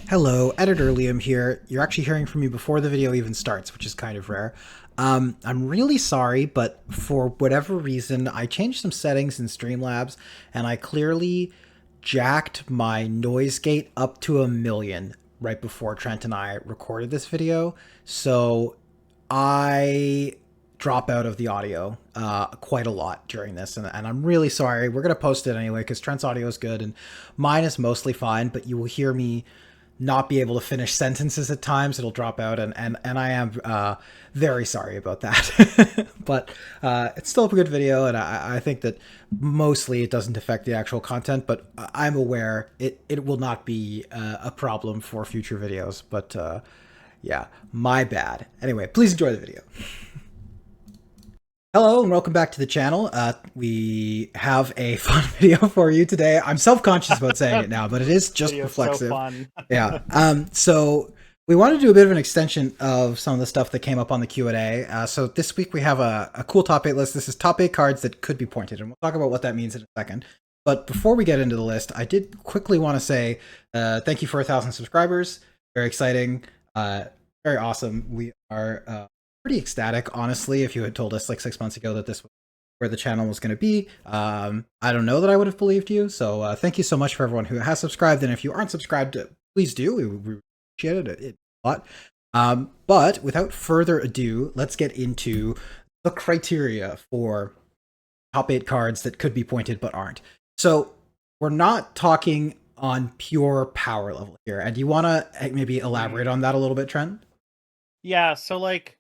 Hello, Editor Liam here. You're actually hearing from me before the video even starts, which is kind of rare. I'm really sorry, but for whatever reason, I changed some settings in Streamlabs, and I clearly jacked my noise gate up to 1,000,000 right before Trent and I recorded this video. So I drop out of the audio quite a lot during this, and I'm really sorry. We're going to post it anyway because Trent's audio is good and mine is mostly fine, but you will hear me not be able to finish sentences at times. It'll drop out, and I am very sorry about that. But it's still a good video, and I think that mostly it doesn't affect the actual content, but I'm aware it will not be a problem for future videos. But yeah, my bad. Anyway, please enjoy the video. Hello and welcome back to the channel. We have a fun video for you today. I'm self-conscious about saying it now, but it is just reflexive. So fun. Yeah. So we want to do a bit of an extension of some of the stuff that came up on the Q&A. So this week we have a cool top 8 list. This is top 8 cards that could be pointed, and we'll talk about what that means in a second. But before we get into the list, I did quickly want to say thank you for 1,000 subscribers. Very exciting. Very awesome. We are pretty ecstatic, honestly. If you had told us like 6 months ago that this was where the channel was going to be, I don't know that I would have believed you. So thank you so much for everyone who has subscribed. And if you aren't subscribed, please do. We appreciate it a lot. But without further ado, let's get into the criteria for top 8 cards that could be pointed but aren't. So we're not talking on pure power level here. And do you want to maybe elaborate on that a little bit, Trent? Yeah, so like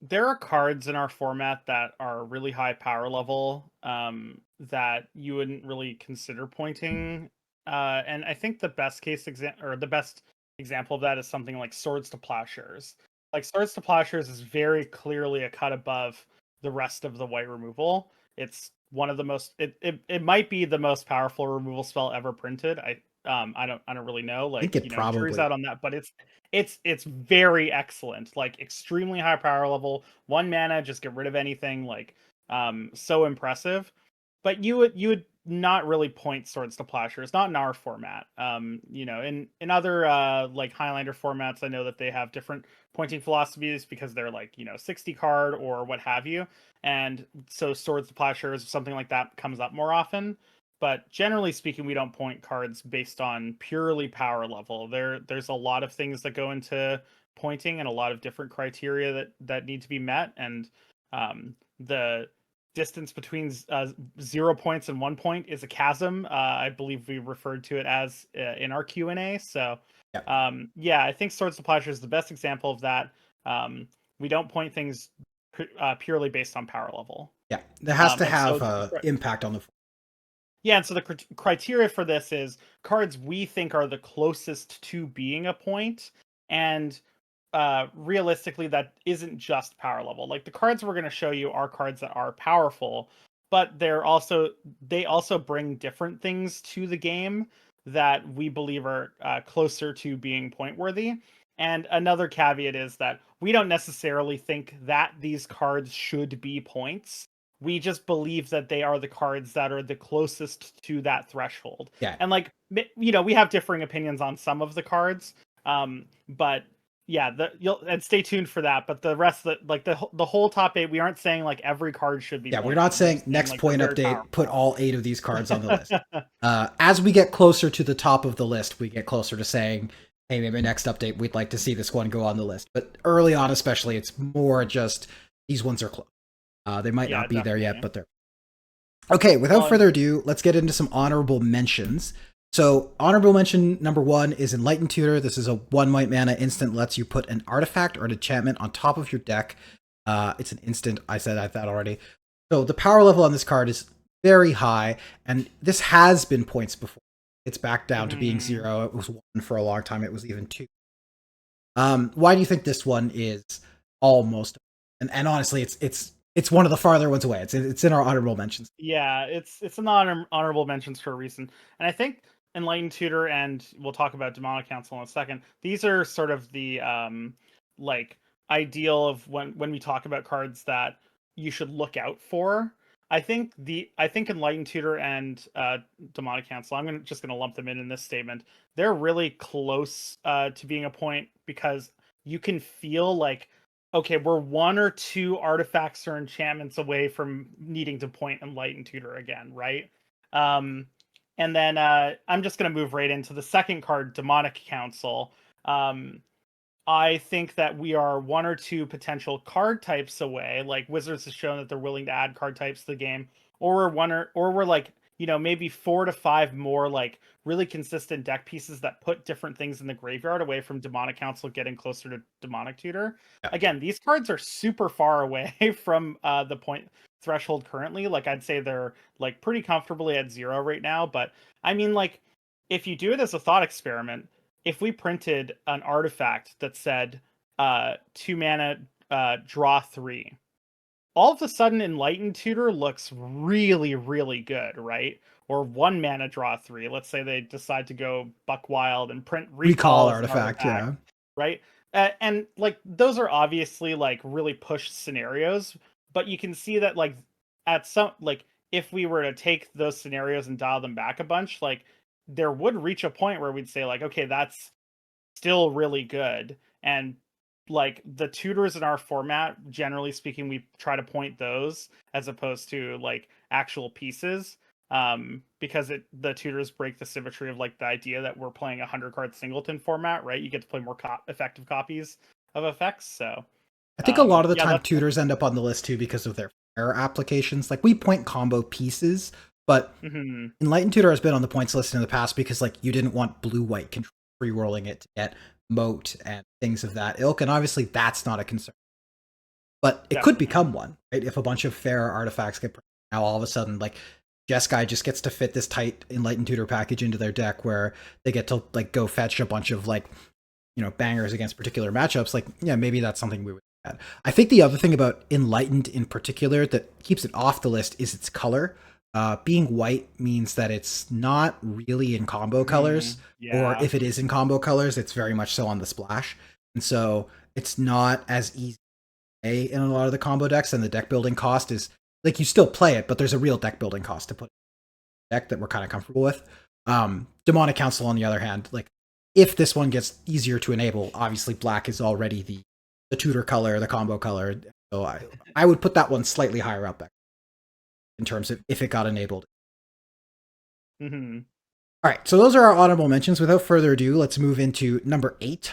there are cards in our format that are really high power level that you wouldn't really consider pointing. And I think the best case example or the best example of that is something like Swords to Plowshares. Like Swords to Plowshares is very clearly a cut above the rest of the white removal. It's one of the most it might be the most powerful removal spell ever printed. I don't really know. I think Like, it jury's probably. out on that, but it's very excellent. Like extremely high power level. 1 mana, just get rid of anything. Like so impressive. But you would not really point Swords to Plowshares, not in our format. In other like Highlander formats, I know that they have different pointing philosophies because they're like, 60 card or what have you. And so Swords to Plowshares, something like that comes up more often. But generally speaking, we don't point cards based on purely power level. There's a lot of things that go into pointing and a lot of different criteria that need to be met. And the distance between 0 points and 1 point is a chasm. I believe we referred to it as in our Q&A. So Yeah. yeah, I think Swords to Plowshares is the best example of that. We don't point things purely based on power level. Yeah, that has to And so have impact on the. yeah, and so the criteria for this is cards we think are the closest to being a point, and realistically, that isn't just power level. Like the cards we're going to show you are cards that are powerful, but they also bring different things to the game that we believe are closer to being point worthy. And another caveat is that we don't necessarily think that these cards should be points. We just believe that they are the cards that are the closest to that threshold. Yeah, And like, we have differing opinions on some of the cards. But yeah, you'll and stay tuned for that. But the rest of the whole top 8, we aren't saying like every card should be yeah, we're pointed. not We're saying just saying next like they're point very update, put powerful. all 8 of these cards on the list. As we get closer to the top of the list, we get closer to saying, hey, maybe next update, we'd like to see this one go on the list. But early on, especially, it's more just these ones are close. They might Yeah, not be there yet, definitely. but they're. Okay, without Well, and further ado, let's get into some honorable mentions. So, honorable mention number 1 is Enlightened Tutor. This is a 1 white mana instant, lets you put an artifact or an enchantment on top of your deck. It's an instant. I said that already. So, the power level on this card is very high, and this has been points before. It's back down to being mhm. 0. It was 1 for a long time. It was even 2. Why do you think this one is almost? And honestly, it's one of the farther ones away. It's in our honorable mentions. Yeah, it's an honorable mentions for a reason. And I think Enlightened Tutor, and we'll talk about Demonic Council in a second. These are sort of the like ideal of when we talk about cards that you should look out for. I think Enlightened Tutor and Demonic Cancel, just gonna lump them in this statement. They're really close to being a point because you can feel like, okay, we're one or two artifacts or enchantments away from needing to point Enlightened Tutor again, right? Um, and then I'm just gonna move right into the second card, Demonic Council. I think that we are one or two potential card types away. Like Wizards has shown that they're willing to add card types to the game, or we're like, maybe 4 to 5 more like really consistent deck pieces that put different things in the graveyard away from Demonic Council getting closer to Demonic Tutor. Yeah. Again, these cards are super far away from the point threshold currently. Like I'd say they're like pretty comfortably at 0 right now, but I mean like if you do it as a thought experiment, if we printed an artifact that said 2 mana, draw 3, all of a sudden Enlightened Tutor looks really, really good, right? Or 1 mana, draw 3. Let's say they decide to go buck wild and print Recall Recall as an artifact, artifact, yeah. right? And like those are obviously like really pushed scenarios, but you can see that like at some like if we were to take those scenarios and dial them back a bunch, like there would reach a point where we'd say like, okay, that's still really good. And like the tutors in our format, generally speaking, we try to point those as opposed to like actual pieces. Because the tutors break the symmetry of like the idea that we're playing 100 card singleton format, right? You get to play more effective copies of effects. So I think a lot of the yeah, time that's tutors end up on the list too because of their fair applications. Like we point combo pieces, but Mhm. Enlightened Tutor has been on the points list in the past because like you didn't want blue-white control re-rolling it to get moat and things of that ilk, and obviously that's not a concern. But it could Definitely. become one, right? If a bunch of fair artifacts get now all of a sudden like Jeskai just gets to fit this tight Enlightened Tutor package into their deck where they get to like go fetch a bunch of like bangers against particular matchups, like yeah, maybe that's something we would add. I think the other thing about Enlightened in particular that keeps it off the list is its color. Being white means that it's not really in combo colors, or Yeah. if it is in combo colors, it's very much so on the splash, and so it's not as easy to play in a lot of the combo decks. And the deck building cost is like you still play it, but there's a real deck building cost to put in a deck that we're kind of comfortable with. Demonic Council, on the other hand, like if this one gets easier to enable, obviously black is already the tutor color, the combo color. So I would put that one slightly higher up in terms of if it got enabled. Hmm. All right, so those are our honorable mentions. Without further ado, let's move into number 8.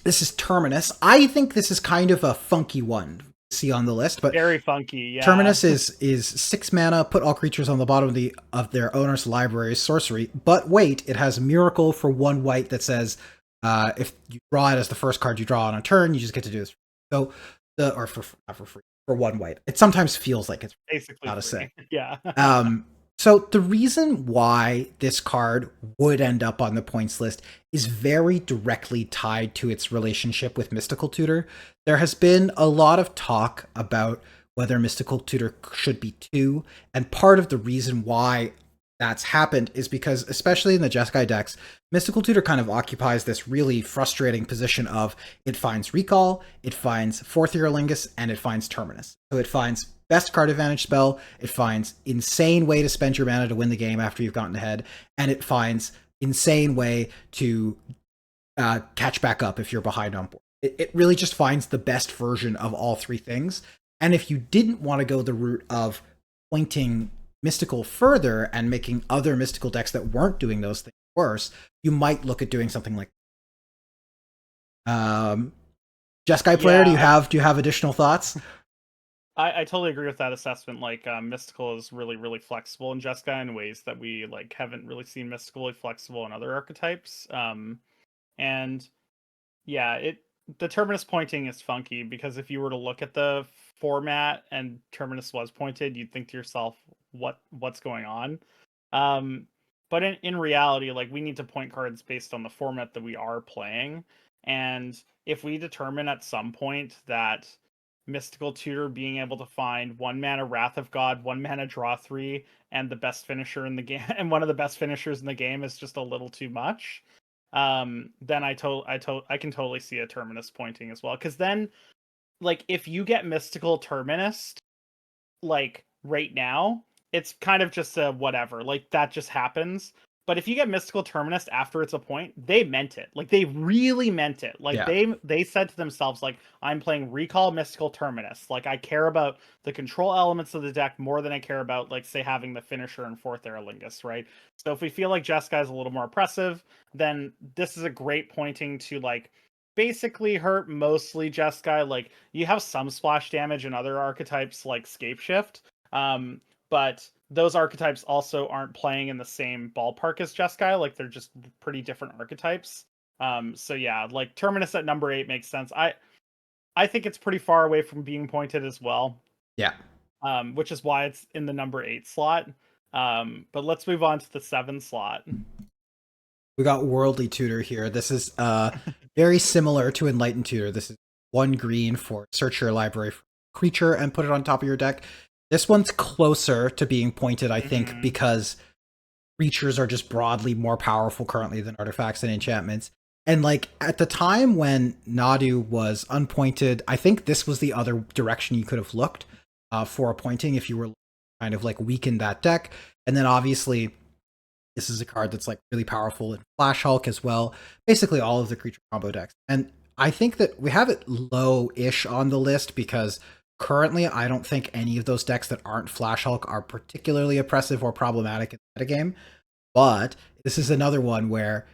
This is Terminus. I think this is kind of a funky one to see on the list, but Very funky. Yeah. Terminus is 6 mana, put all creatures on the bottom of their owner's library, sorcery. But wait, it has Miracle for 1 white that says if you draw it as the first card you draw on a turn, you just get to do this. So or not for free, for 1 white. It sometimes feels like it's Basically how to free. say. Yeah. So the reason why this card would end up on the points list is very directly tied to its relationship with Mystical Tutor. There has been a lot of talk about whether Mystical Tutor should be 2, and part of the reason why that's happened is because, especially in the Jeskai decks, Mystical Tutor kind of occupies this really frustrating position of it finds Recall, it finds Fourth Year Lingus, and it finds Terminus. So it finds best card advantage spell, it finds insane way to spend your mana to win the game after you've gotten ahead, and it finds insane way to catch back up if you're behind on board. It really just finds the best version of all 3 things. And if you didn't want to go the route of pointing Mystical further and making other Mystical decks that weren't doing those things worse, you might look at doing something like Jeskai player, Yeah, do you have additional thoughts? I totally agree with that assessment. Like, Mystical is really, really flexible in Jeskai in ways that we like haven't really seen Mystically flexible in other archetypes. And yeah, the Terminus pointing is funky because if you were to look at the format and Terminus was pointed, you'd think to yourself, what's going on? Um, but in reality, like we need to point cards based on the format that we are playing. And if we determine at some point that Mystical Tutor being able to find 1 mana Wrath of God, 1 mana draw 3, and the best finisher in the game, and one of the best finishers in the game is just a little too much, then I can totally see a Terminus pointing as well. Because then, like, if you get Mystical Terminus, like right now, it's kind of just a whatever. Like that just happens. But if you get Mystical Terminus after it's a point, they meant it. Like they really meant it. Like Yeah. they said to themselves, like, I'm playing Recall Mystical Terminus. Like I care about the control elements of the deck more than I care about, like, say, having the finisher and fourth Aerlingus, right? So if we feel like Jeskai is a little more oppressive, then this is a great pointing to, like, basically hurt mostly Jeskai. Like you have some splash damage in other archetypes like Scapeshift. But those archetypes also aren't playing in the same ballpark as Jeskai. Like they're just pretty different archetypes. So yeah, like Terminus at number 8 makes sense. I think it's pretty far away from being pointed as well. Yeah. Which is why it's in the number 8 slot. But let's move on to the 7 slot. We got Worldly Tutor here. This is very similar to Enlightened Tutor. This is 1 green for search your library for a creature and put it on top of your deck. This one's closer to being pointed, I think, because creatures are just broadly more powerful currently than artifacts and enchantments. And like at the time when Nadu was unpointed, I think this was the other direction you could have looked for a pointing if you were kind of like weaken that deck. And then obviously this is a card that's like really powerful in Flash Hulk as well. Basically all of the creature combo decks. And I think that we have it low-ish on the list because currently I don't think any of those decks that aren't Flash Hulk are particularly oppressive or problematic in the metagame. But this is another one where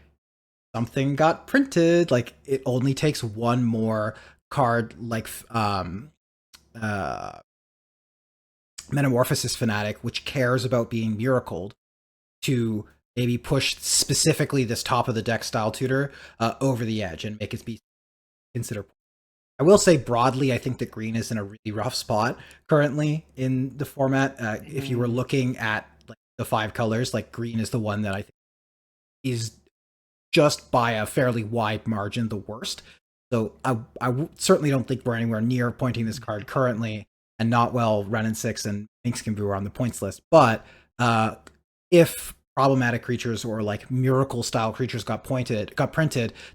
something got printed. Like it only takes one more card like Metamorphosis Fanatic, which cares about being miracled, to maybe push specifically this top of the deck style tutor over the edge and make it be considered. I will say broadly, I think that green is in a really rough spot currently in the format. If you were looking at like the 5 colors, like green is the one that I think is just by a fairly wide margin the worst. So I certainly don't think we're anywhere near pointing this card currently, and not well Renin 6 and Minx can be on the points list. But if problematic creatures or like miracle style creatures got printed,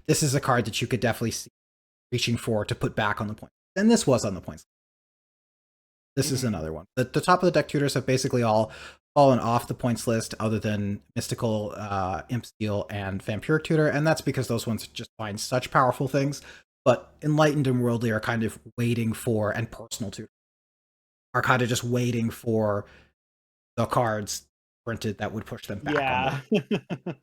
this is a card that you could definitely see reaching for to put back on the point. And this was on the points. This is another one. The top of the deck tutors have basically all fallen off the points list other than Mystical, Imp Steel, and Vampiric Tutor, and that's because those ones just find such powerful things. But Enlightened and Worldly are kind of waiting for, and Personal Tutor are kind of just waiting for the cards printed that would push them back on them.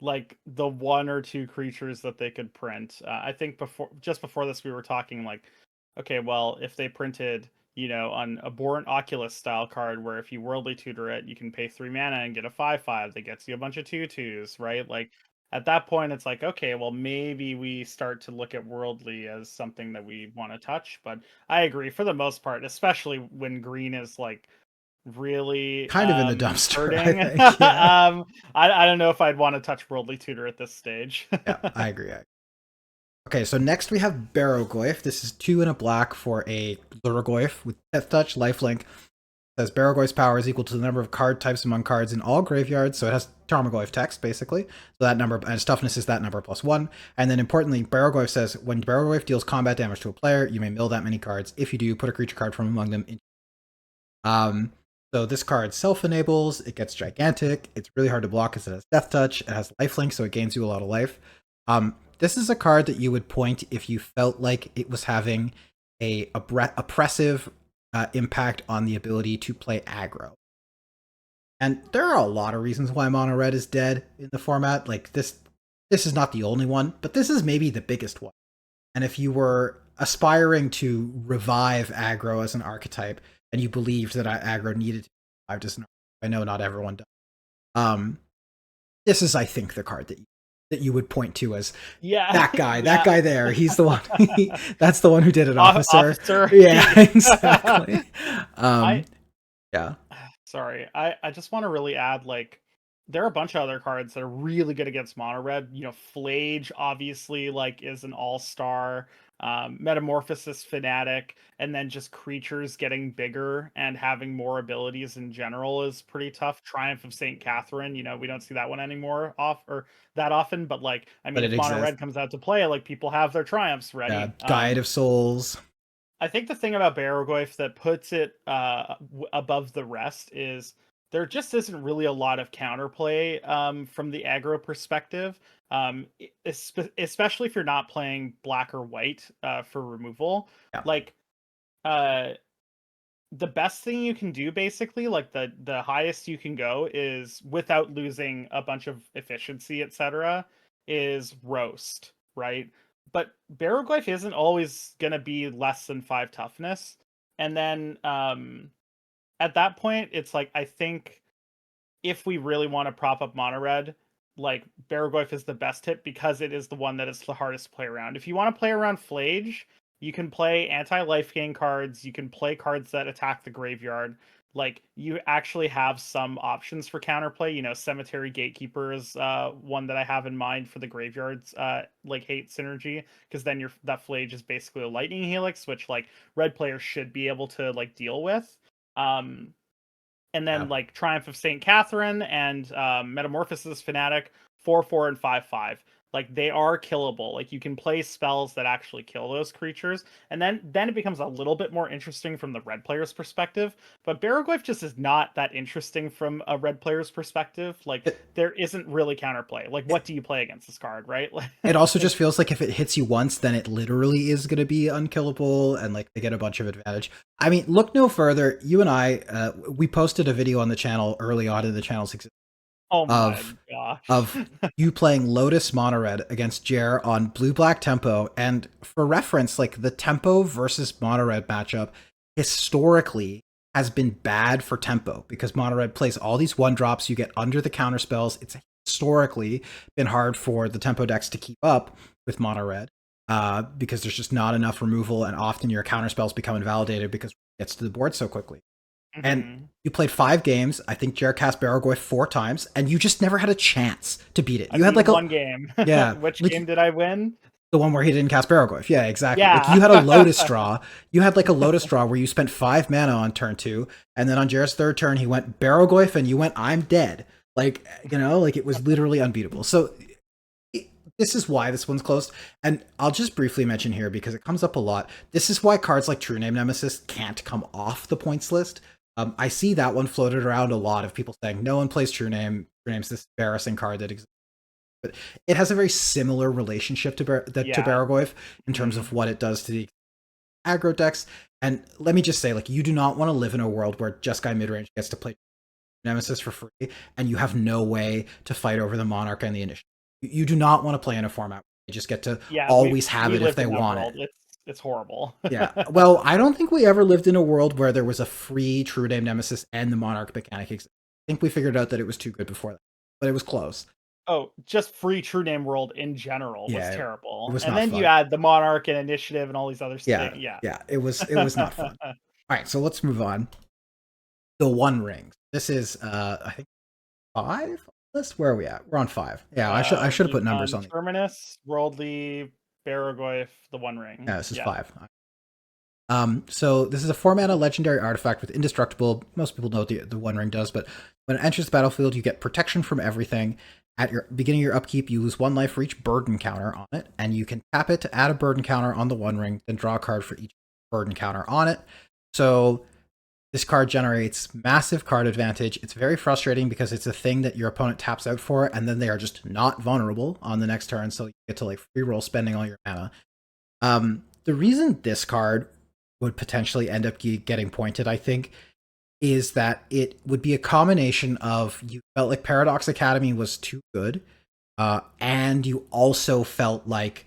Like the 1 or 2 creatures that they could print. I think before this we were talking like, okay, well, if they printed, you know, on a Abhorrent Oculus style card where if you Worldly Tutor it, you can pay 3 mana and get a 5/5 that gets you a bunch of 2/2s, right? Like at that point it's like, okay, well, maybe we start to look at Worldly as something that we want to touch. But I agree, for the most part, especially when green is like really Kind of in the dumpster, hurting. I think. Yeah. I don't know if I'd want to touch Worldly Tutor at this stage. Yeah, I agree. Okay, so next we have Bargoy. This is 2 and a black for a Lurgoyf with Death Touch, Lifelink. It says Bargoy's power is equal to the number of card types among cards in all graveyards, so it has Tarmogoyf text, basically. So that number, and its toughness is that number plus 1. And then importantly, Bargoyf says, when Bargoyf deals combat damage to a player, you may mill that many cards. If you do, put a creature card from among them into So this card self-enables, it gets gigantic, it's really hard to block because it has Death Touch, it has Lifelink, so it gains you a lot of life. This is a card that you would point if you felt like it was having a oppressive impact on the ability to play aggro. And there are a lot of reasons why Mono Red is dead in the format. Like this is not the only one, but this is maybe the biggest one. And if you were aspiring to revive aggro as an archetype, and you believed that aggro needed to be revived as an archetype, I know not everyone does. This is, I think, the card that you would point to as that guy, that guy there. He's the one. That's the one who did it, officer. Yeah, exactly. Yeah. Sorry, I just want to really add, like, there are a bunch of other cards that are really good against mono red. You know, Flage obviously like is an all-star. Metamorphosis Fanatic, and then just creatures getting bigger and having more abilities in general is pretty tough. Triumph of St. Catherine, you know, we don't see that one anymore that often, but like, I mean, if mono red comes out to play, like people have their triumphs ready. Guide of Souls. I think the thing about Bargoyf that puts it above the rest is there just isn't really a lot of counterplay from the aggro perspective, especially if you're not playing black or white for removal. Yeah. Like uh, the best thing you can do, basically, like the highest you can go is without losing a bunch of efficiency, etc., is roast, right? But Barrowglyph isn't always gonna be less than 5 toughness. And then at that point, it's like I think if we really want to prop up mono red, like Barrowglyph is the best hit because it is the one that is the hardest to play around. If you want to play around Flage, you can play anti-life gain cards, you can play cards that attack the graveyard. Like you actually have some options for counterplay. You know, Cemetery Gatekeeper is one that I have in mind for the graveyards like hate synergy, because then that Flage is basically a lightning helix, which like red players should be able to like deal with. And then Yeah. like Triumph of Saint Catherine and Metamorphosis Fanatic, 4/4 and 5/5. Like they are killable. Like you can play spells that actually kill those creatures, and then it becomes a little bit more interesting from the red player's perspective. But Barrowglyph just is not that interesting from a red player's perspective. Like It, there isn't really counterplay. Like what do you play against this card, right? it also just feels like if it hits you once, then it literally is going to be unkillable, and like they get a bunch of advantage. I mean, look no further. You and I, we posted a video on the channel early on in the channel's existence Oh my of gosh. you playing Lotus Mono Red against Jer on Blue Black Tempo. And for reference, like the Tempo versus Mono Red matchup historically has been bad for Tempo because Mono Red plays all these 1-drops. You get under the counter spells. It's historically been hard for the Tempo decks to keep up with Mono Red because there's just not enough removal, and often your counter spells become invalidated because it gets to the board so quickly. And you played 5 games. I think Jared cast Barrowglyph 4 times, and you just never had a chance to beat it. You had like one game. yeah, Which like, game did I win? the one where he didn't cast Barrowglyph. Yeah, exactly. Like Yeah. you had a Lotus draw. You had like a Lotus draw where you spent 5 mana on turn 2, and then on Jared's third turn he went Barrowglyph, and you went I'm dead. Like like it was literally unbeatable. So this is why this one's closed. And I'll just briefly mention here because it comes up a lot. This is why cards like True Name Nemesis can't come off the points list. I see that one floated around a lot of people saying no one plays True Name. True Name's this embarrassing card that exists. But it has a very similar relationship to Barrowglyph in terms of what it does to the aggro decks. And let me just say, like, you do not want to live in a world where Jeskai Midrange gets to play Nemesis for free and you have no way to fight over the Monarch and the Initiative. You do not want to play in a format where you just get to always have it if they want it. It's horrible. Yeah. Well, I don't think we ever lived in a world where there was a free True Name Nemesis and the Monarch mechanic. I think we figured out that it was too good before that, but it was close. Oh, just free True Name world in general was terrible. It was and then fun. You add the Monarch and Initiative and all these other stuff. Yeah. It was not fun. All right, so let's move on. The One Ring. This is I think 5 list. Where are we at? We're on 5. Yeah, I should have put numbers on Terminus, Worldly, Barrowglyph, the One Ring. Yeah, this is 5. So this is a 4-mana legendary artifact with indestructible. Most people know what the One Ring does, but when it enters the battlefield, you get protection from everything. At your beginning of your upkeep, you lose 1 life for each burden counter on it, and you can tap it to add a burden counter on the One Ring, then draw a card for each burden counter on it. So this card generates massive card advantage. It's very frustrating because it's a thing that your opponent taps out for, and then they are just not vulnerable on the next turn, so you get to like free roll spending all your mana. The reason this card would potentially end up getting pointed, I think, is that it would be a combination of you felt like Paradox Academy was too good, and you also felt like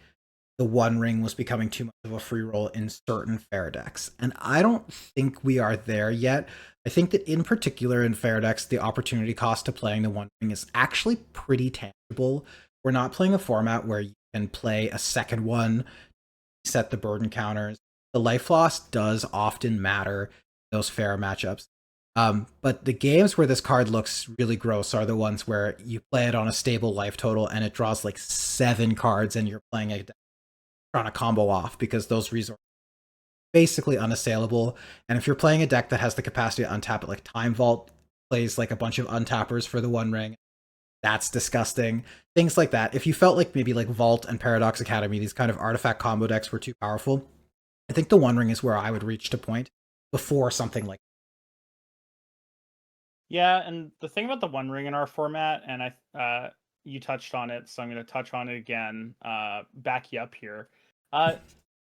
the One Ring was becoming too much of a free roll in certain fair decks. And I don't think we are there yet. I think that in particular in fair decks, the opportunity cost to playing the One Ring is actually pretty tangible. We're not playing a format where you can play a second one, set the burden counters. The life loss does often matter in those fair matchups. But the games where this card looks really gross are the ones where you play it on a stable life total and it draws like 7 cards and you're playing a trying to combo off because those resources are basically unassailable. And if you're playing a deck that has the capacity to untap it, like Time Vault plays like a bunch of untappers for the One Ring, that's disgusting. Things like that. If you felt like maybe like Vault and Paradox Academy, these kind of artifact combo decks were too powerful, I think the One Ring is where I would reach to point before something like. Yeah, and the thing about the One Ring in our format, and you touched on it, so I'm going to touch on it again. Back you up here. Uh,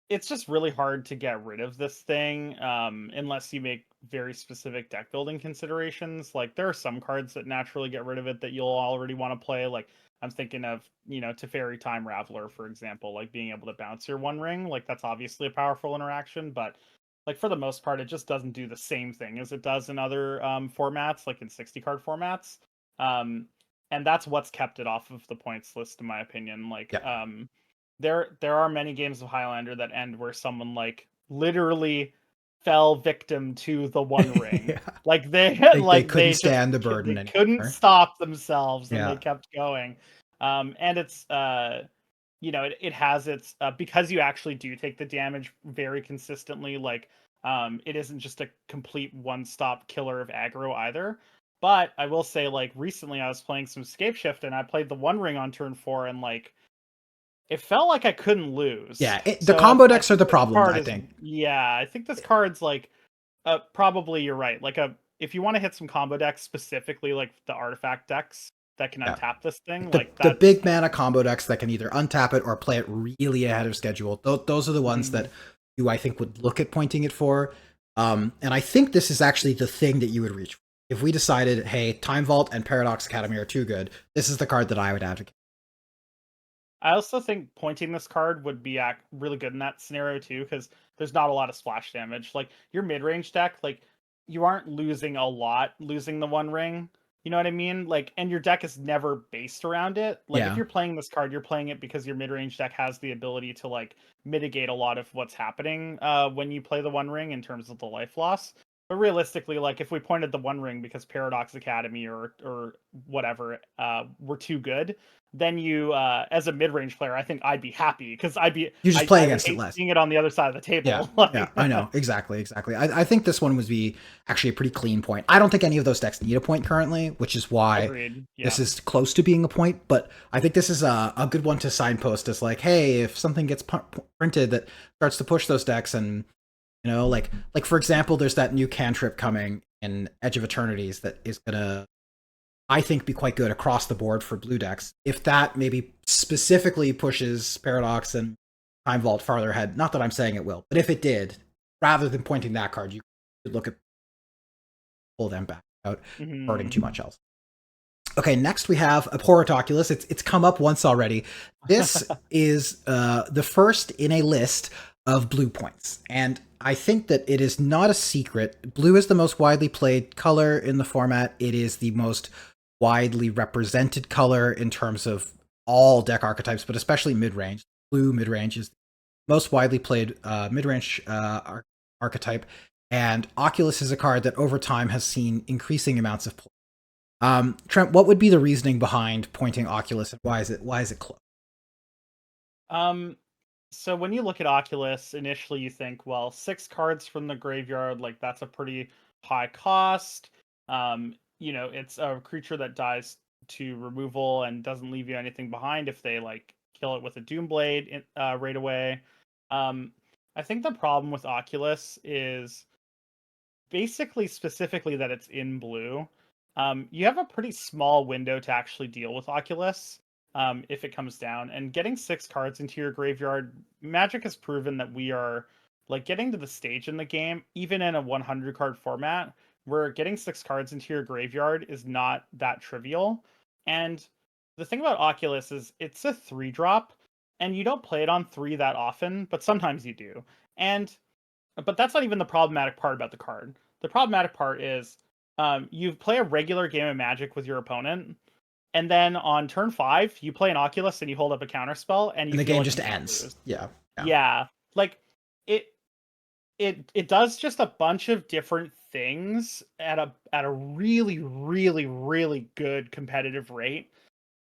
it's just really hard to get rid of this thing, unless you make very specific deck building considerations. Like there are some cards that naturally get rid of it that you'll already want to play. Like I'm thinking of, Teferi Time Raveler, for example, like being able to bounce your One Ring. Like that's obviously a powerful interaction, but like for the most part, it just doesn't do the same thing as it does in other formats, like in 60 card formats. Um, and that's what's kept it off of the points list, in my opinion. Like, Yeah. there are many games of Highlander that end where someone like literally fell victim to the One Ring. Yeah. Like they They like couldn't they just stand the they burden couldn't anymore. stop themselves and Yeah. they kept going. And it's it has its because you actually do take the damage very consistently. Like it isn't just a complete one-stop killer of aggro either. But I will say, like recently, I was playing some Scape Shift and I played the One Ring on turn 4, and like it felt like I couldn't lose. Yeah. The So combo I decks are think the this problem, card I is, think. yeah, I think this card's like probably you're right. Like if you want to hit some combo decks, specifically like the artifact decks that can Yeah. untap this thing, Like like the that's big mana combo decks that can either untap it or play it really ahead of schedule. Those are the ones mhm. that you, I think, would look at pointing it for. And I think this is actually the thing that you would reach for. If we decided, hey, Time Vault and Paradox Academy are too good, this is the card that I would advocate. I also think pointing this card would be really good in that scenario too, because there's not a lot of splash damage. Like your mid-range deck, like you aren't losing a lot losing the One Ring. You know what I mean? Like, and your deck is never based around it. Like if Yeah. you're playing this card, you're playing it because your mid-range deck has the ability to like mitigate a lot of what's happening when you play the One Ring in terms of the life loss. But realistically, like if we pointed the One Ring because Paradox Academy or whatever were too good, then you as a mid-range player, I think I'd be happy because You just play I would against it hate less. seeing it on the other side of the Yeah, table. yeah, Like, I know. Exactly. I think this one would be actually a pretty clean point. I don't think any of those decks need a point currently, which is why agreed. this Yeah. is close to being a point. But I think this is a good one to signpost as like, hey, if something gets printed that starts to push those decks, and like for example, there's that new cantrip coming in Edge of Eternities that is gonna, I think, be quite good across the board for blue decks. If that maybe specifically pushes Paradox and Time Vault farther ahead, not that I'm saying it will, but if it did, rather than pointing that card, you could look at pull them back without hurting too Mhm. much else. Okay, next we have Abhorrent Oculus. It's come up once already. This is the first in a list of blue points, and I think that it is not a secret. Blue is the most widely played color in the format. It is the most widely represented color in terms of all deck archetypes, but especially mid-range. Blue mid-range is the most widely played mid-range archetype, and Oculus is a card that over time has seen increasing amounts of play. Trent, what would be the reasoning behind pointing Oculus, and why is it close? Um, so when you look at Oculus, initially you think, well, 6 cards from the graveyard, like that's a pretty high cost. It's a creature that dies to removal and doesn't leave you anything behind if they like kill it with a Doomblade right away. Um, I think the problem with Oculus is basically specifically that it's in blue. You have a pretty small window to actually deal with Oculus if it comes down. And getting 6 cards into your graveyard, Magic has proven that we are like getting to the stage in the game, even in a 100 card format, where getting 6 cards into your graveyard is not that trivial. And the thing about Oculus is it's a 3 drop, and you don't play it on 3 that often, but sometimes you do. And but that's not even the problematic part about the card. The problematic part is you play a regular game of Magic with your opponent, and then on turn 5, you play an Oculus and you hold up a counter spell, and And you the feel game like just you can't ends. lose. Yeah, yeah, Yeah, like it it does just a bunch of different things at a really really really good competitive rate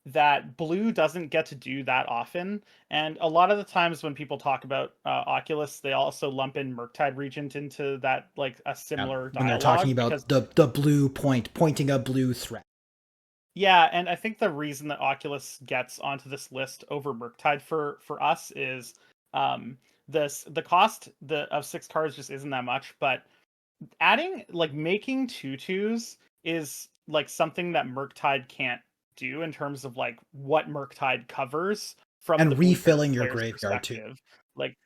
that blue doesn't get to do that often. And a lot of the times when people talk about Oculus, they also lump in Murktide Regent into that, like a yeah. similar When they're talking dialogue. Because about the blue pointing a blue threat. yeah, and I think the reason that Oculus gets onto this list over Murktide for us is um, the cost of 6 cards just isn't that much, but adding like making tutus is like something that Murktide can't do in terms of like what Murktide covers from the And blue refilling your player's graveyard too. perspective. Like,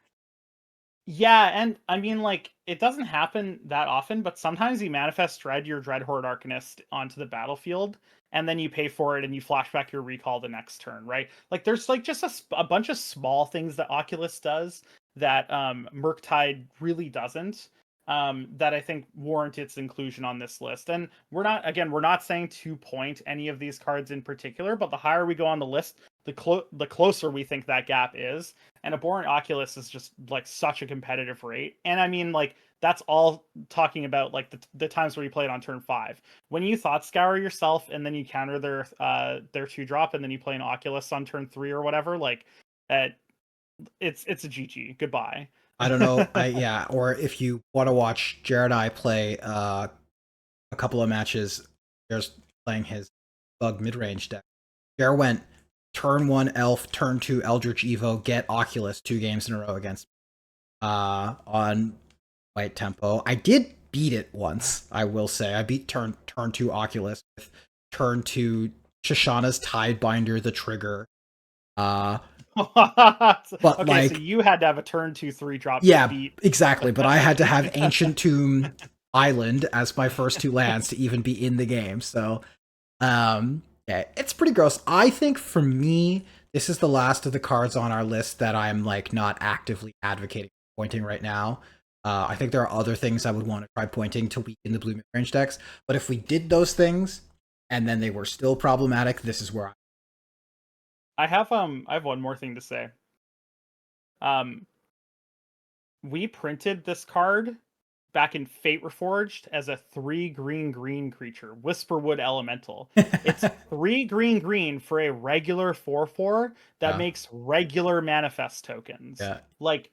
yeah, and I mean, like, it doesn't happen that often, but sometimes you manifest Dread your Dreadhorde Arcanist onto the battlefield, and then you pay for it and you flashback your recall the next turn, right? Like, there's like just a bunch of small things that Oculus does that Murktide really doesn't. That I think warrant its inclusion on this list. And we're not saying to point any of these cards in particular, but the higher we go on the list, the closer we think that gap is. And Abhorrent Oculus is just like such a competitive rate. And I mean, like, that's all talking about like the times where you play it on turn 5. When you Thought Scour yourself and then you counter their 2-drop and then you play an Oculus on turn 3 or whatever, like, it's a GG. Goodbye. I don't know. Yeah. Or if you want to watch Jared and I play a couple of matches, Jared's playing his bug mid range deck. Jared went turn 1 Elf, turn 2 Eldritch Evo, get Oculus 2 games in a row against on white tempo. I did beat it once, I will say. I beat turn 2 Oculus with turn 2 Shoshana's Tidebinder, the trigger. But okay, like, so you had to have a turn 2/3 drop. Yeah, to beat. exactly. But I had to have Ancient Tomb Island as my first 2 lands to even be in the game. So, yeah, it's pretty gross. I think for me, this is the last of the cards on our list that I'm like not actively advocating pointing right now. I think there are other things I would want to try pointing to weaken the blue mid-range decks. But if we did those things and then they were still problematic, this is where I have one more thing to say. We printed this card back in Fate Reforged as a 3 green creature, Whisperwood Elemental. It's 3 green for a regular 4/4 that makes regular manifest tokens. Yeah. Like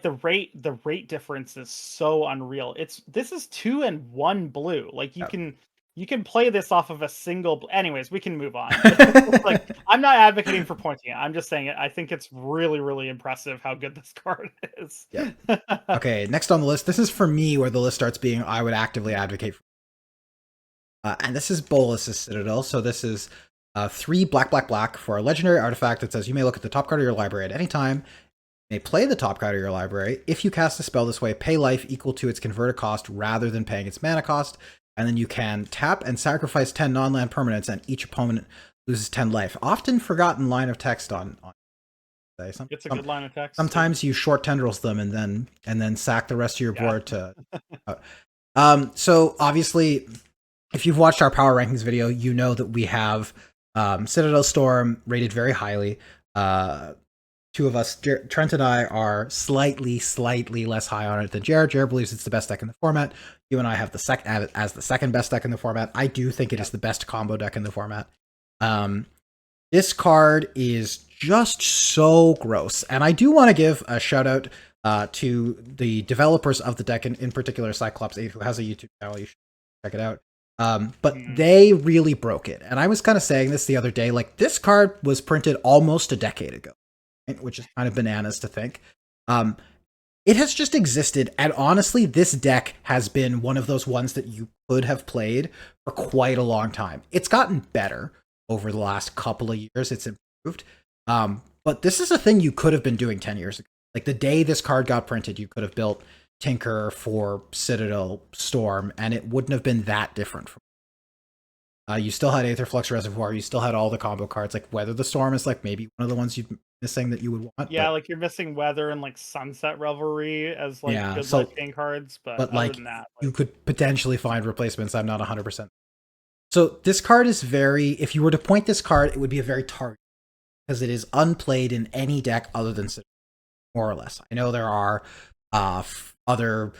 the rate difference is so unreal. This is 2 and 1 blue. Like you can play this off of a single. Anyways, we can move on. Like, I'm not advocating for pointing it. I'm just saying it. I think it's really, really impressive how good this card is. Yeah. Okay, next on the list. This is for me where the list starts being I would actively advocate for. And this is Bolas's Citadel. So this is 3 black for a legendary artifact that says you may look at the top card of your library at any time. You may play the top card of your library. If you cast a spell this way, pay life equal to its converted cost rather than paying its mana cost. And then you can tap and sacrifice 10 non-land permanents, and each opponent loses 10 life. Often forgotten line of text on it's a good line of text. Sometimes you short tendrils them and then sack the rest of your board to. So obviously, if you've watched our power rankings video, you know that we have Citadel Storm rated very highly. 2 of us, Trent and I, are slightly less high on it than Jared. Jared believes it's the best deck in the format. You and I have the second best deck in the format. I do think it is the best combo deck in the format. This card is just so gross, and I do want to give a shout out to the developers of the deck, in particular Cyclops 8, who has a YouTube channel. You should check it out. But they really broke it, and I was kind of saying this the other day. Like, this card was printed almost a decade ago, which is kind of bananas to think. It has just existed, and honestly, this deck has been one of those ones that you could have played for quite a long time. It's gotten better over the last couple of years. It's improved. But this is a thing you could have been doing 10 years ago. Like, the day this card got printed, you could have built Tinker for Citadel Storm, and it wouldn't have been that different from you still had Aetherflux Reservoir, you still had all the combo cards. Like, Weather the Storm is like maybe one of the ones you're missing that you would want. Yeah, like, you're missing Weather and like Sunset Revelry as like good life gain cards, but other like, than that, you could potentially find replacements. I'm not 100%. So this card is very, if you were to point this card, it would be a very target, because it is unplayed in any deck other than Citadel, more or less. I know there are other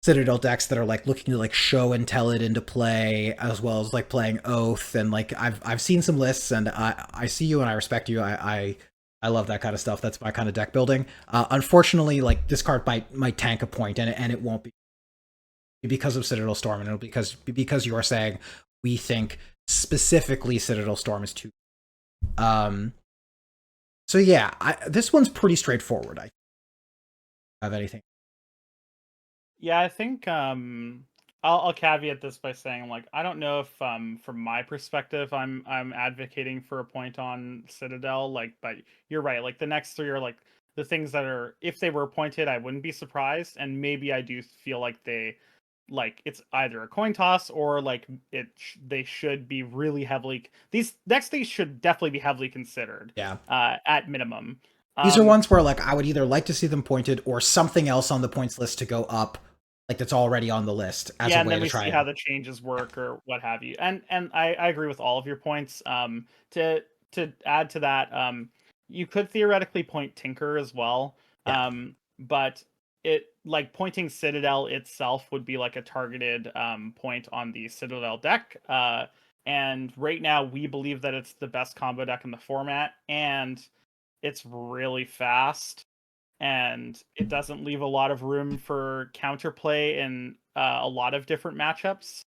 Citadel decks that are like looking to like show and tell it into play, as well as like playing Oath, and like I've seen some lists, and I see you and I respect you. I love that kind of stuff. That's my kind of deck building. Unfortunately, like, this card might tank a point, and it won't be because of Citadel Storm, and it'll because you are saying we think specifically Citadel Storm is too. So yeah, this one's pretty straightforward. Have anything? Yeah, I think I'll caveat this by saying like I don't know if from my perspective I'm advocating for a point on Citadel, like, but you're right, like the next three are like the things that are, if they were appointed I wouldn't be surprised, and maybe I do feel like they, like it's either a coin toss or like they should be really heavily, these next things should definitely be heavily considered Yeah. at minimum. These are um ones where like I would either like to see them pointed or something else on the points list to go up, like that's already on the list as Yeah, a and way then to we try see and how the changes work or what have you. And I agree with all of your points. To add to that, you could theoretically point Tinker as well. yeah. But it, like pointing Citadel itself would be like a targeted point on the Citadel deck. And right now we believe that it's the best combo deck in the format, and it's really fast, and it doesn't leave a lot of room for counterplay in a lot of different matchups.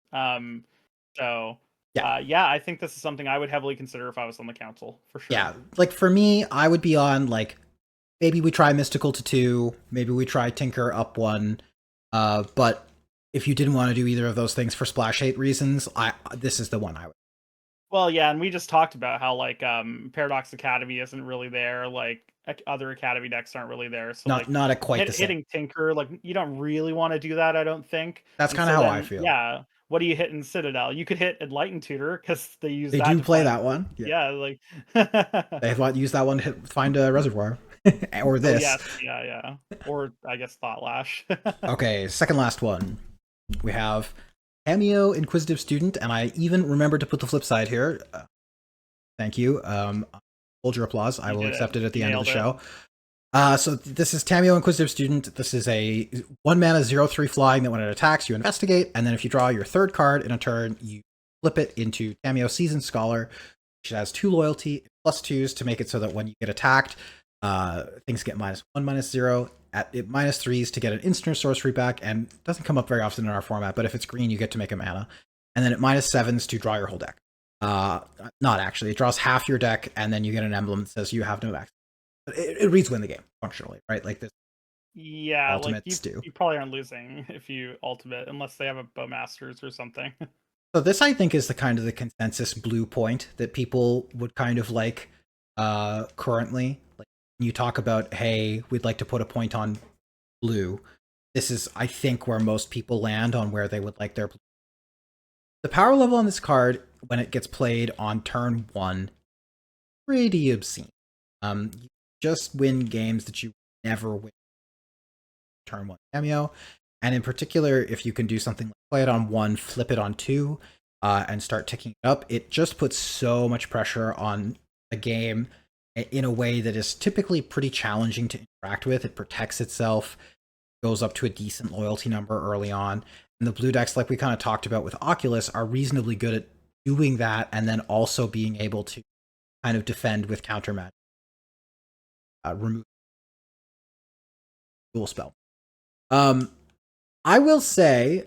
So, Yeah. yeah, I think this is something I would heavily consider if I was on the council for sure. Yeah. Like for me, I would be on like maybe we try Mystical to 2, maybe we try Tinker up 1. But if you didn't want to do either of those things for splash hate reasons, this is the one I would. Well, yeah, and we just talked about how like Paradox Academy isn't really there, like other Academy decks aren't really there. So like Not at quite the same. hitting Tinker, like you don't really want to do that, I don't think. That's And kind of so how I then, feel. yeah, what do you hit in Citadel? You could hit Enlightened Tutor because they use They that do to play find. that one. Yeah. Yeah, like They use that one to find a reservoir. Or oh this. yes, yeah, yeah. Or I guess Thought Lash. Okay, second last one. We have Tamo, Inquisitive Student, and I even remembered to put the flip side here. Thank you. Hold your applause. I will accept it at the end of the show. So this is Tamo, Inquisitive Student. This is a 1-mana 0/3 flying that when it attacks, you investigate, and then if you draw your third card in a turn, you flip it into Tamo, Seasoned Scholar, which has 2 loyalty, +2s to make it so that when you get attacked, things get -1, -0, at -3s to get an instant or sorcery back, and it doesn't come up very often in our format, but if it's green, you get to make a mana. And then at -7s to draw your whole deck. Not actually. It draws half your deck, and then you get an emblem that says you have no access. It reads win the game, functionally, right? Like this. Yeah, like Ultimates do. you probably aren't losing if you ultimate unless they have a Bowmasters or something. So this, I think, is the kind of the consensus blue point that people would kind of like currently. Like when you talk about, hey, we'd like to put a point on blue. This is, I think, where most people land on where they would like their blue. The power level on this card, when it gets played on turn 1, pretty obscene. You just win games that you never win turn 1 cameo. And in particular, if you can do something like play it on 1, flip it on 2, and start ticking it up, it just puts so much pressure on a game in a way that is typically pretty challenging to interact with. It protects itself, goes up to a decent loyalty number early on. And the blue decks, like we kind of talked about with Oculus, are reasonably good at doing that and then also being able to kind of defend with counter magic. Remove dual spell. I will say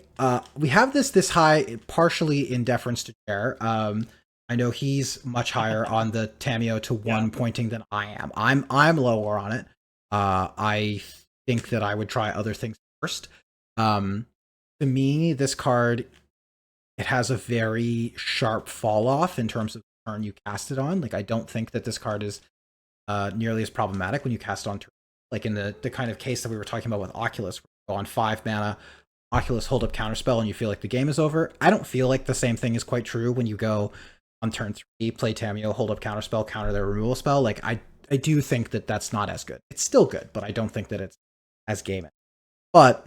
we have this high partially in deference to Chair. I know he's much higher on the Tamo to 1 pointing than I am. I'm lower on it. I think that I would try other things first. To me, this card, it has a very sharp fall off in terms of the turn you cast it on. Like I don't think that this card is nearly as problematic when you cast on turn. Like in the kind of case that we were talking about with Oculus, where you go on 5 mana, Oculus hold up counterspell, and you feel like the game is over. I don't feel like the same thing is quite true when you go on turn 3, play Tamo, hold up counterspell, counter their removal spell. Like I do think that that's not as good. It's still good, but I don't think that it's as gaming. But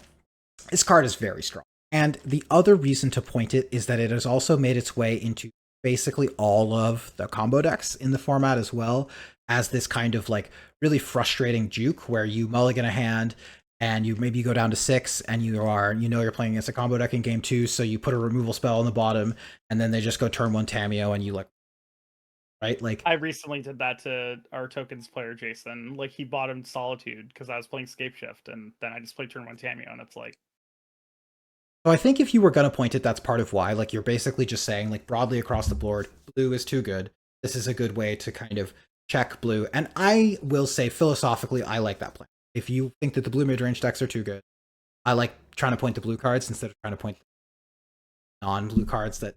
this card is very strong. And the other reason to point it is that it has also made its way into basically all of the combo decks in the format as well, as this kind of like really frustrating juke where you mulligan a hand and you maybe go down to 6 and you're playing against a combo deck in game 2, so you put a removal spell on the bottom and then they just go turn 1 Tamo and you like, right? Like I recently did that to our tokens player Jason. Like he bottomed Solitude because I was playing Scapeshift, and then I just played turn 1 Tamo, and it's like. So I think if you were going to point it, that's part of why. Like you're basically just saying, like broadly across the board, blue is too good. This is a good way to kind of check blue. And I will say philosophically, I like that plan. if you think that the blue mid-range decks are too good, I like trying to point to blue cards instead of trying to point non-blue cards that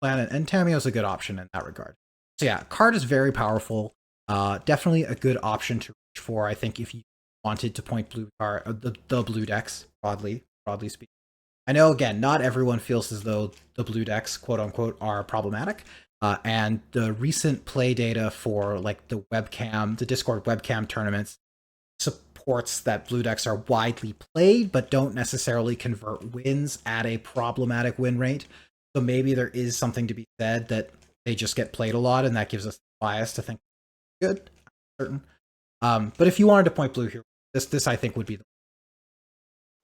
plan, and Tameo's a good option in that regard. So yeah, card is very powerful. Definitely a good option to reach for, I think, if you wanted to point blue card, the blue decks broadly speaking. I know, again, not everyone feels as though the blue decks, quote unquote, are problematic. And the recent play data for like the Discord webcam tournaments supports that blue decks are widely played, but don't necessarily convert wins at a problematic win rate. So maybe there is something to be said that they just get played a lot, and that gives us bias to think good. Certain. But if you wanted to point blue here, this I think would be the.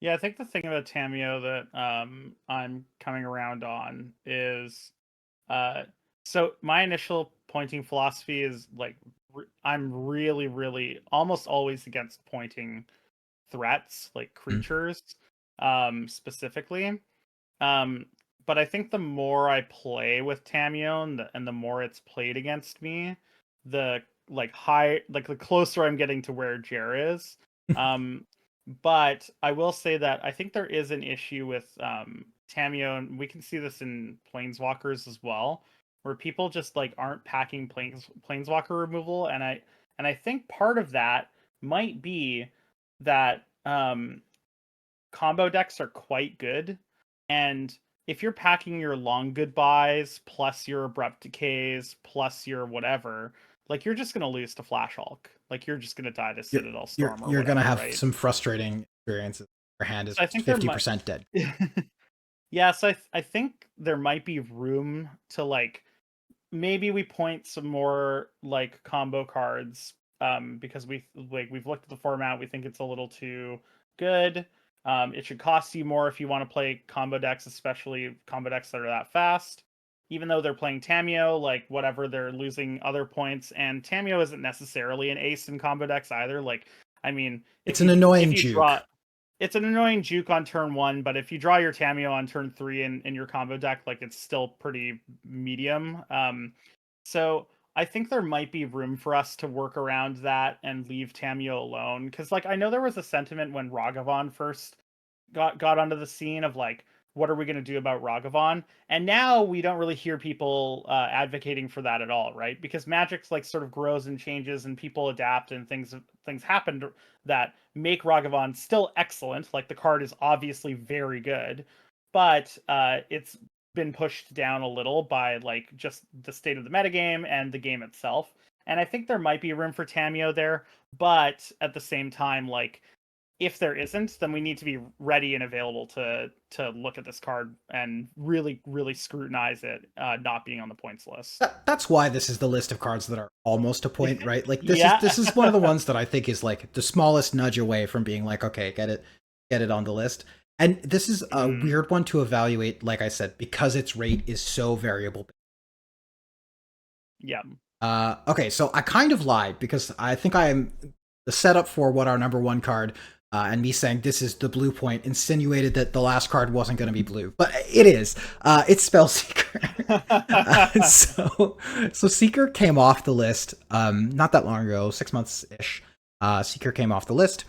Yeah, I think the thing about Tameo that I'm coming around on is so my initial pointing philosophy is like I'm really almost always against pointing threats like creatures specifically. Um but I think the more I play with Tameo and the more it's played against me, the the closer I'm getting to where Jer is. Um but I will say that I think there is an issue with Tameo, and we can see this in Planeswalkers as well, where people just like aren't packing Planeswalker removal, and I think part of that might be that combo decks are quite good, and if you're packing your long goodbyes plus your abrupt decays plus your whatever, like you're just gonna lose to Flash Hulk. Like you're just gonna die to You're Citadel Storm or you're gonna whatever, have right? some frustrating experiences. Your hand is So I think there might 50% dead. yeah, so I think there might be room to like maybe we point some more like combo cards because we've looked at the format, we think it's a little too good. It should cost you more if you want to play combo decks, especially combo decks that are that fast. Even though they're playing Tameo, like whatever, they're losing other points, and Tameo isn't necessarily an ace in combo decks either. Like, I mean, It's an annoying if you draw, juke. it's an annoying juke on turn one, but if you draw your Tameo on turn three in your combo deck, like it's still pretty medium. So I think there might be room for us to work around that and leave Tameo alone. Because like I know there was a sentiment when Ragavan first got onto the scene of like, what are we going to do about Ragavan? And now we don't really hear people advocating for that at all, right? Because Magic's like sort of grows and changes, and people adapt, and things happen that make Ragavan still excellent. Like the card is obviously very good, but it's been pushed down a little by like just the state of the metagame and the game itself. And I think there might be room for Tameo there, but at the same time, like if there isn't, then we need to be ready and available to look at this card and really scrutinize it not being on the points list. That's why this is the list of cards that are almost a point, right? Like Yeah. this is one of the ones that I think is like the smallest nudge away from being like, okay, get it on the list. And this is a weird one to evaluate, like I said, because its rate is so variable. Yeah. Okay, so I kind of lied because I think I am the setup for what our number one card and me saying this is the blue point insinuated that the last card wasn't going to be blue, but it is. It's Spellseeker. So Seeker came off the list not that long ago, 6 months ish. Seeker came off the list,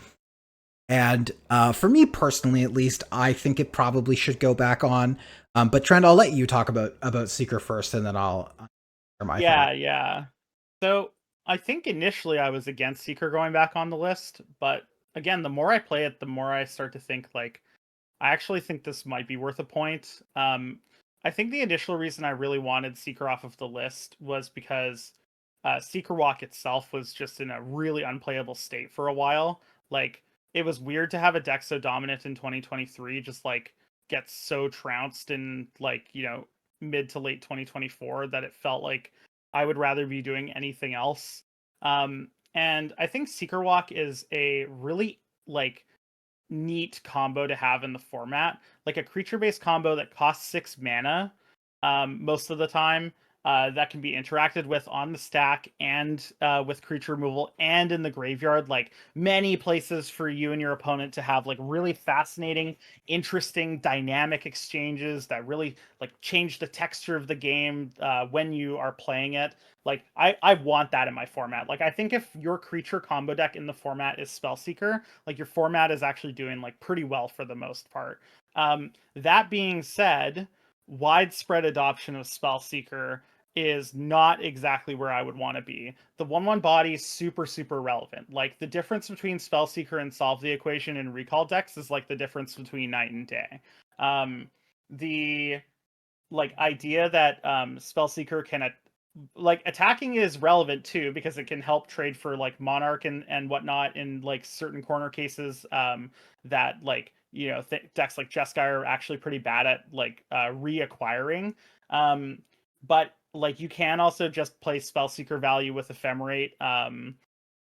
and for me personally, at least, I think it probably should go back on. But Trent, I'll let you talk about Seeker first, and then I'll share my thought. Yeah. So I think initially I was against Seeker going back on the list, but again, the more I play it, the more I start to think like I actually think this might be worth a point. I think the initial reason I really wanted Seeker off of the list was because Seeker Walk itself was just in a really unplayable state for a while. Like, it was weird to have a deck so dominant in 2023 just like get so trounced in like, mid to late 2024 that it felt like I would rather be doing anything else. And I think Seeker Walk is a really like neat combo to have in the format, like a creature based combo that costs 6 mana most of the time, that can be interacted with on the stack and with creature removal and in the graveyard. Like many places for you and your opponent to have like really fascinating, interesting, dynamic exchanges that really like change the texture of the game when you are playing it. Like I want that in my format. Like I think if your creature combo deck in the format is Spellseeker, like your format is actually doing like pretty well for the most part. That being said, widespread adoption of Spellseeker is not exactly where I would want to be. The 1/1 body is super, super relevant. Like the difference between Spellseeker and Solve the Equation and Recall decks is like the difference between night and day. The like idea that Spellseeker can like attacking is relevant too because it can help trade for like Monarch and whatnot in like certain corner cases that like decks like Jeskai are actually pretty bad at like reacquiring. But like you can also just play Spellseeker value with Ephemerate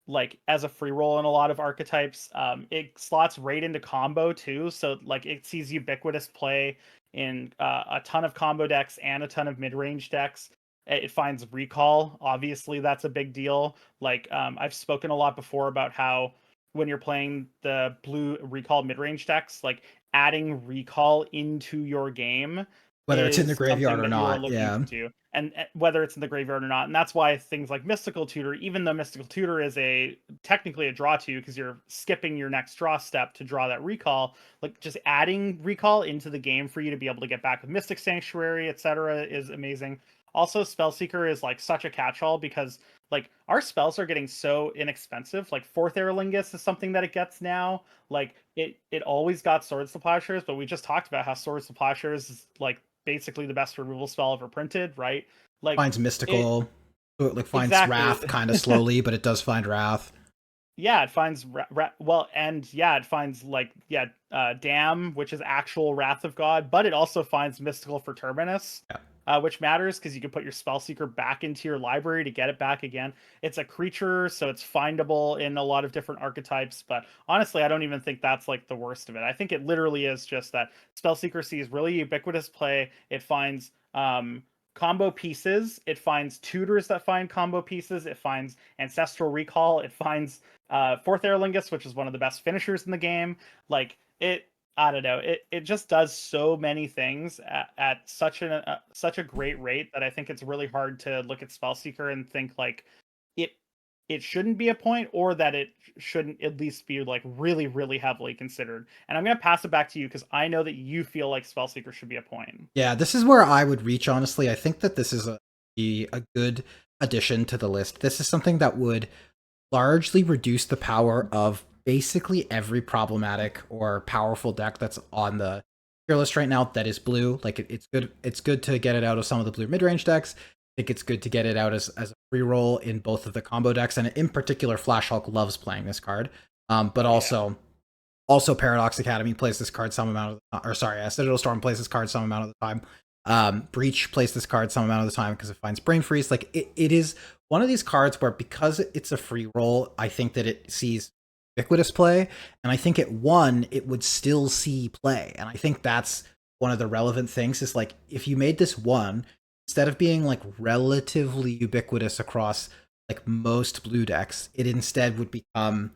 like as a free roll in a lot of archetypes. It slots right into combo too, so like it sees ubiquitous play in a ton of combo decks and a ton of mid-range decks. It finds recall. Obviously, that's a big deal. Like I've spoken a lot before about how when you're playing the blue recall mid-range decks, like adding recall into your game Whether it's in the is graveyard something or that you are not. looking Yeah. to do, and whether it's in the graveyard or not. And that's why things like Mystical Tutor, even though Mystical Tutor is a technically a draw to you because you're skipping your next draw step to draw that recall, like just adding recall into the game for you to be able to get back with Mystic Sanctuary, etc., is amazing. Also, Spellseeker is like such a catch-all because like our spells are getting so inexpensive. Like Fourth Aerlingus is something that it gets now. Like it always got Sword Plowshares, but we just talked about how Sword Plowshares is like basically the best removal spell ever printed, right? Like Finds it mystical. So it like finds exactly. wrath kind of slowly, but it does find wrath. Yeah, it finds well, and yeah, it finds like Damn, which is actual Wrath of God, but it also finds Mystical for Terminus, Yeah. which matters because you can put your Spellseeker back into your library to get it back again. It's a creature, so it's findable in a lot of different archetypes, but honestly, I don't even think that's like the worst of it. I think it literally is just that Spellseeker sees really ubiquitous play. It finds combo pieces, it finds tutors that find combo pieces, it finds Ancestral Recall, it finds Fourth Aerlingus, which is one of the best finishers in the game. Like it, I don't know. It just does so many things at such a great rate that I think it's really hard to look at Spellseeker and think like it it shouldn't be a point or that it shouldn't at least be like really really heavily considered. And I'm gonna pass it back to you because I know that you feel like Spellseeker should be a point. Yeah, this is where I would reach, honestly. I think that this is a good addition to the list. This is something that would largely reduce the power of basically every problematic or powerful deck that's on the tier list right now that is blue. Like it's good to get it out of some of the blue mid-range decks. I think it's good to get it out as a free roll in both of the combo decks, and in particular Flash Hulk loves playing this card. But also Paradox Academy plays this card some amount of the, or sorry, Citadel Storm plays this card some amount of the time. Breach plays this card some amount of the time because it finds Brain Freeze. Like it is one of these cards where because it's a free roll, I think that it sees ubiquitous play, and I think at one it would still see play, and I think that's one of the relevant things is like if you made this one instead of being like relatively ubiquitous across like most blue decks, it instead would become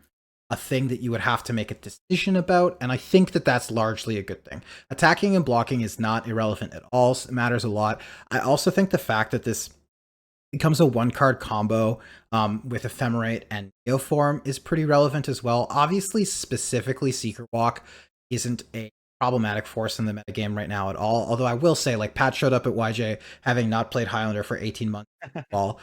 a thing that you would have to make a decision about, and I think that that's largely a good thing. Attacking and blocking is not irrelevant at all. It matters a lot. I also think the fact that this becomes a one-card combo with Ephemerate and Neoform is pretty relevant as well. Obviously, specifically Seeker Walk isn't a problematic force in the metagame right now at all, although I will say, like, Pat showed up at YJ having not played Highlander for 18 months at all.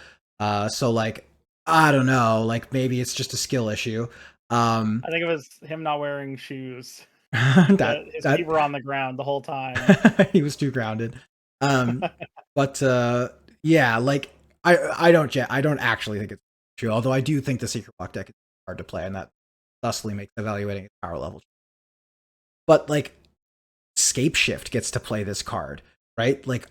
So, like, I don't know, like, maybe it's just a skill issue. I think it was him not wearing shoes. that His feet that were on the ground the whole time. he was too grounded. Um, but yeah, like I don't actually think it's true. Although I do think the Secret Block deck is hard to play, and that thusly makes evaluating its power level. But like Scape Shift gets to play this card, right? Like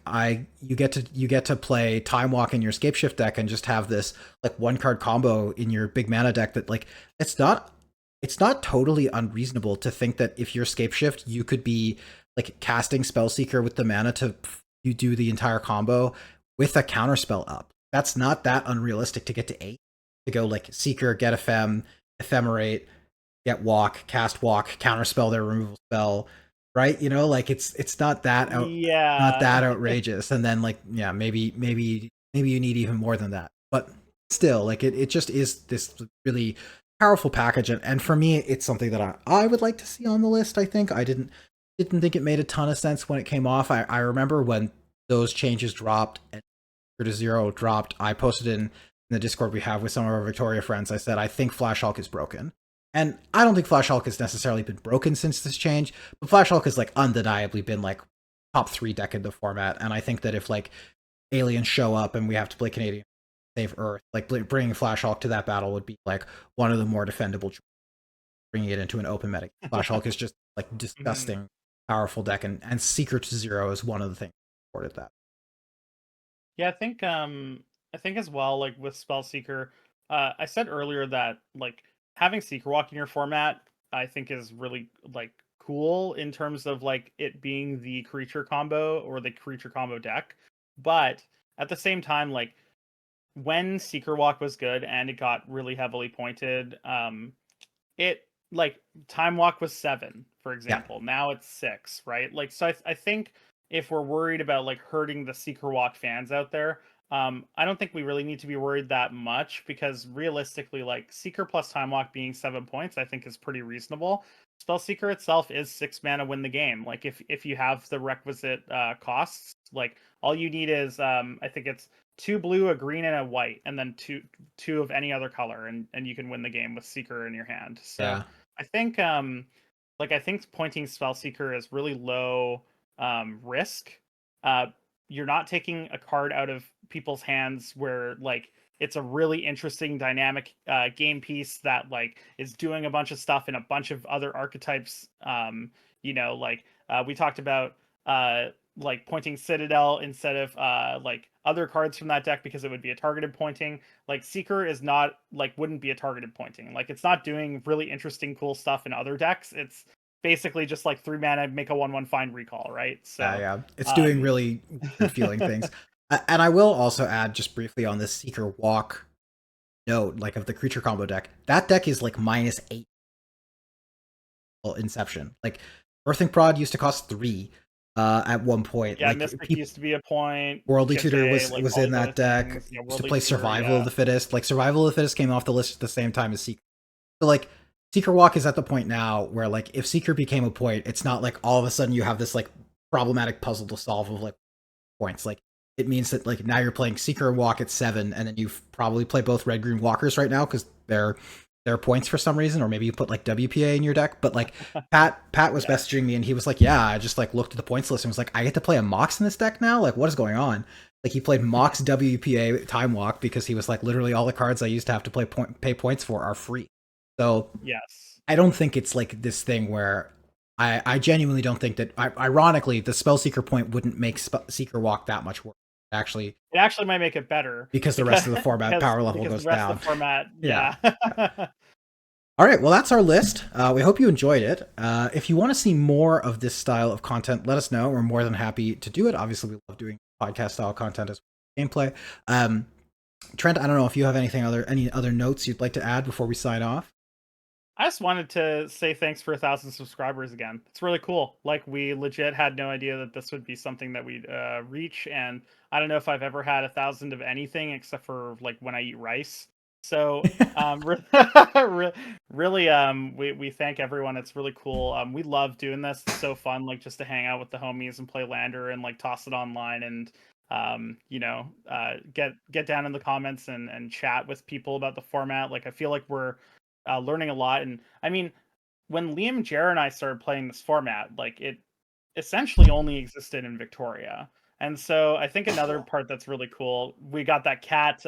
you get to play Time Walk in your Scape Shift deck and just have this like one card combo in your big mana deck that like it's not totally unreasonable to think that if you're Scape Shift, you could be like casting Spellseeker with the mana to you do the entire combo with a counterspell up. That's not that unrealistic to get to 8. To go like Seeker, get Ephemerate, get Walk, cast Walk, counterspell their removal spell, right? You know, like it's not that Yeah. outrageous. And then like maybe you need even more than that. But still, like it just is this really powerful package, and for me, it's something that I would like to see on the list. I think I didn't think it made a ton of sense when it came off. I remember when those changes dropped and to 0 dropped, I posted in the Discord we have with some of our Victoria friends. I said I think Flash Hulk is broken, and I don't think Flash Hulk has necessarily been broken since this change, but Flash Hulk has like undeniably been like top 3 deck in the format. And I think that if like aliens show up and we have to play Canadian Save Earth, like bringing Flash Hulk to that battle would be like one of the more defendable choices, bringing it into an open meta. Flash Hulk is just like disgusting powerful deck, and Seeker to 0 is one of the things that supported that. Yeah, I think as well, like with Spellseeker, I said earlier that like having Seeker Walk in your format, I think is really like cool in terms of like it being the creature combo or the creature combo deck. But at the same time, like when Seeker Walk was good and it got really heavily pointed, it like Time Walk was 7, for Yeah. example. Now it's 6, right? Like, so I think if we're worried about like hurting the Seeker Walk fans out there, I don't think we really need to be worried that much, because realistically, like Seeker plus Time Walk being 7 points, I think is pretty reasonable. Spellseeker itself is 6 mana, win the game. Like if you have the requisite costs, like all you need is I think it's 2 blue, a green, and a white, and then two of any other color, and you can win the game with Seeker in your hand. So Yeah. I think I think pointing Spellseeker is really low risk. Uh you're not taking a card out of people's hands where like it's a really interesting dynamic game piece that like is doing a bunch of stuff in a bunch of other archetypes. We talked about like pointing Citadel instead of like other cards from that deck because it would be a targeted pointing. Like Seeker is not like wouldn't be a targeted pointing. Like it's not doing really interesting cool stuff in other decks. It's basically just like 3 mana, make a 1/1 find recall, right? Yeah, So yeah. It's doing really weird feeling things. And I will also add just briefly on the Seeker Walk note, like of the creature combo deck. That deck is like -8 inception. Like Earthing Prod used to cost 3 at one point. yeah, Like Mystic used to be a point. Worldly Tutor Chiche, like was all in these other that deck. things. Yeah, Used to Worldly play Tutor. Survival of Yeah. the Fittest. Like Survival of the Fittest came off the list at the same time as Seeker. So like Seeker Walk is at the point now where like if Seeker became a point, it's not like all of a sudden you have this like problematic puzzle to solve of like points. Like it means that like now you're playing Seeker and Walk at 7, and then you probably play both red green walkers right now because they're points for some reason, or maybe you put like WPA in your deck. But like Pat was Yeah. messaging me and he was like, yeah, I just like looked at the points list and was like, I get to play a Mox in this deck now? Like what is going on? Like he played Mox WPA Time Walk because he was like, literally all the cards I used to have to pay points for are free. So Yes. I don't think it's like this thing where I genuinely don't think that. Ironically, the Spellseeker point wouldn't make Seeker Walk that much worse. Actually, It actually might make it better because the because rest of the format power level because the goes rest of down. the format, Yeah. yeah. All right. Well, that's our list. We hope you enjoyed it. If you want to see more of this style of content, let us know. We're more than happy to do it. Obviously, we love doing podcast style content as well as gameplay. Trent, I don't know if you have any other notes you'd like to add before we sign off. I just wanted to say thanks for 1,000 subscribers again. It's really cool. Like we legit had no idea that this would be something that we'd reach, and I don't know if I've ever had 1,000 of anything except for like when I eat rice. So really, we thank everyone. It's really cool. We love doing this. It's so fun, like just to hang out with the homies and play Lander and like toss it online and get down in the comments and chat with people about the format. Like I feel like we're learning a lot. And I mean, when Liam, Jer, and I started playing this format, like it essentially only existed in Victoria. And so I think another part that's really cool, we got that cat.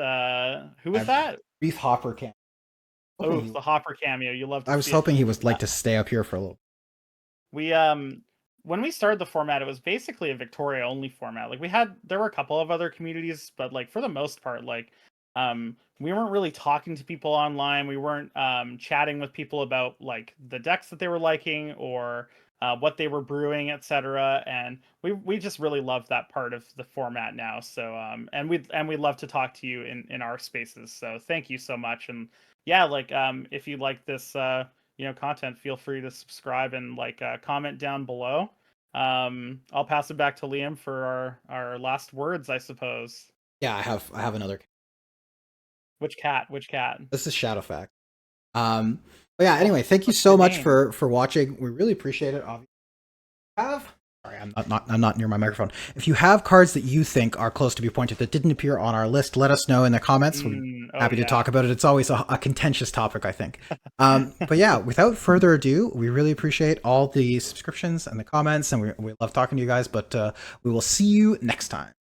Who was that? Reef Hopper can. Oh, the Hopper cameo. You love to I was see it. hoping he would like to stay up here for a little. We when we started the format, it was basically a Victoria only format. Like there were a couple of other communities, but like for the most part, like we weren't really talking to people online. We weren't chatting with people about like the decks that they were liking or what they were brewing, etc. And we just really love that part of the format now. So and we'd love to talk to you in our spaces. So thank you so much. And yeah, like if you like this content, feel free to subscribe and like comment down below. I'll pass it back to Liam for our last words, I suppose. Yeah, I have another. Which cat? Which cat? This is Shadowfact. But yeah, anyway, thank you What's so your much name? for watching. We really appreciate it. Obviously, sorry, I'm not near my microphone. If you have cards that you think are close to be pointed that didn't appear on our list, let us know in the comments. We're happy to talk about it. It's always a contentious topic, I think. But yeah, without further ado, we really appreciate all the subscriptions and the comments, and we love talking to you guys. But we will see you next time.